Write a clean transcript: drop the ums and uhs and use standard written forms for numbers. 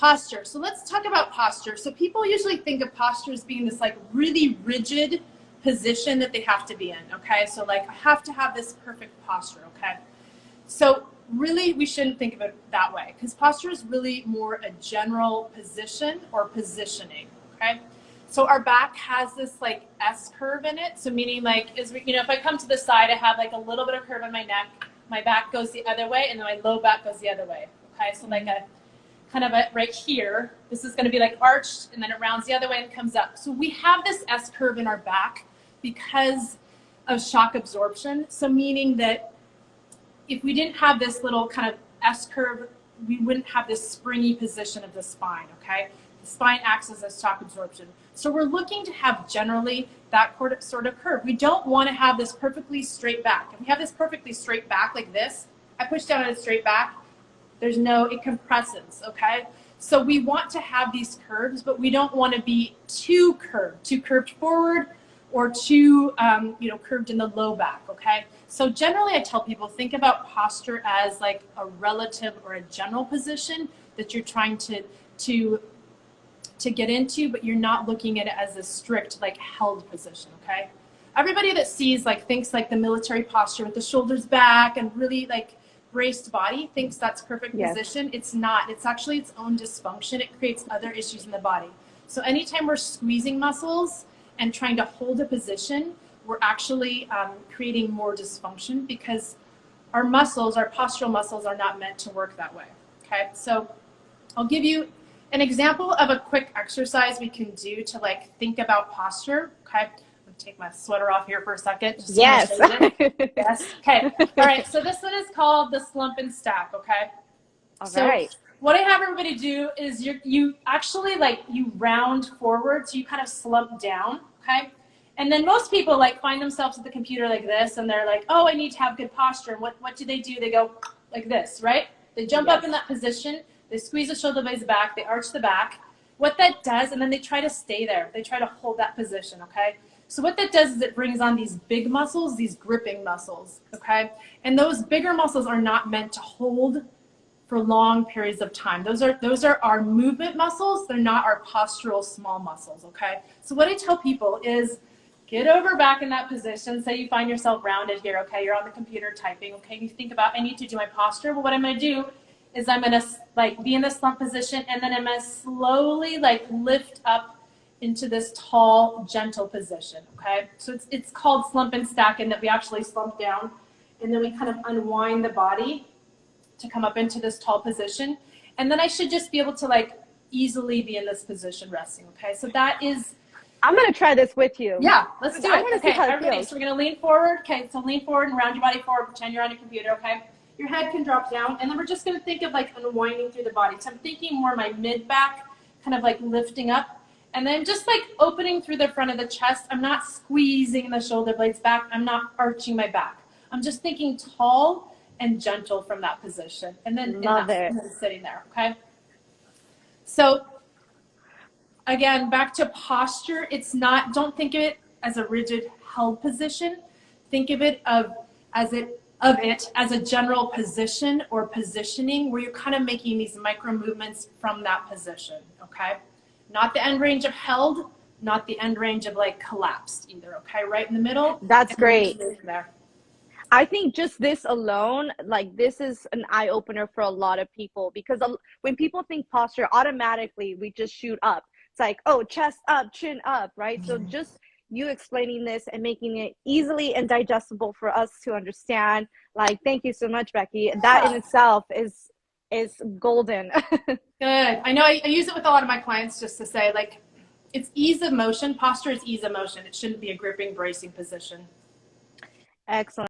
Posture. So let's talk about posture. So people usually think of posture as being this like really rigid position that they have to be in, okay? So like I have to have this perfect posture, okay? So really we shouldn't think of it that way, because posture is really more a general position or positioning, okay? So our back has this like S curve in it. So meaning like, if I come to the side, I have like a little bit of curve in my neck, my back goes the other way, and then my low back goes the other way, okay? So like a kind of right here, this is going to be like arched, and then it rounds the other way and comes up. So we have this S curve in our back because of shock absorption. So meaning that if we didn't have this little kind of S curve, we wouldn't have this springy position of the spine, okay? The spine acts as a shock absorption. So we're looking to have generally that sort of curve. We don't want to have this perfectly straight back. If we have this perfectly straight back like this, I push down on a straight back, it compresses, okay? So we want to have these curves, but we don't want to be too curved forward or too, curved in the low back, okay? So generally I tell people, think about posture as like a relative or a general position that you're trying to get into, but you're not looking at it as a strict like held position, okay? Everybody that sees thinks like the military posture with the shoulders back and really like braced body thinks that's perfect position. It's not. It's actually its own dysfunction. It creates other issues in the body. So anytime we're squeezing muscles and trying to hold a position, we're actually creating more dysfunction, because our muscles, our postural muscles, are not meant to work that way, okay? So I'll give you an example of a quick exercise we can do to think about posture, okay? Take my sweater off here for a second. Just yes. Yes. Okay. All right. So this one is called the slump and stack. Okay. All so right. What I have everybody do is you actually you round forward, so you kind of slump down. Okay. And then most people find themselves at the computer like this, and they're like, oh, I need to have good posture. And what do? They go like this, right? They jump up in that position. They squeeze the shoulder blades back. They arch the back. What that does, and then they try to stay there. They try to hold that position. Okay. So what that does is it brings on these big muscles, these gripping muscles, okay? And those bigger muscles are not meant to hold for long periods of time. Those are our movement muscles. They're not our postural small muscles, okay? So what I tell people is get over back in that position. Say you find yourself rounded here, okay? You're on the computer typing, okay? You think about, I need to do my posture. Well, what I'm gonna do is I'm gonna be in the slump position, and then I'm gonna slowly lift up into this tall, gentle position, okay? So it's called slump and stack, in that we actually slump down, and then we kind of unwind the body to come up into this tall position. And then I should just be able to easily be in this position resting, okay? So that is... I'm gonna try this with you. Yeah, let's do it. Okay, everybody, so we're gonna lean forward. Okay, so lean forward and round your body forward, pretend you're on a computer, okay? Your head can drop down, and then we're just gonna think of unwinding through the body. So I'm thinking more my mid-back, kind of lifting up, and then just opening through the front of the chest. I'm not squeezing the shoulder blades back. I'm not arching my back. I'm just thinking tall and gentle from that position. And then, and then sitting there, okay? So again, back to posture. It's not, don't think of it as a rigid held position. Think of it as a general position or positioning, where you're kind of making these micro movements from that position, okay? Not the end range of held, not the end range of collapsed either, okay? Right in the middle. That's great. There. I think just this alone, this is an eye opener for a lot of people, because when people think posture, automatically we just shoot up. It's like, oh, chest up, chin up, right? So just you explaining this and making it easily and digestible for us to understand, thank you so much, Becky. That in itself is golden. Good. I know I use it with a lot of my clients just to say, it's ease of motion. Posture is ease of motion. It shouldn't be a gripping, bracing position. Excellent.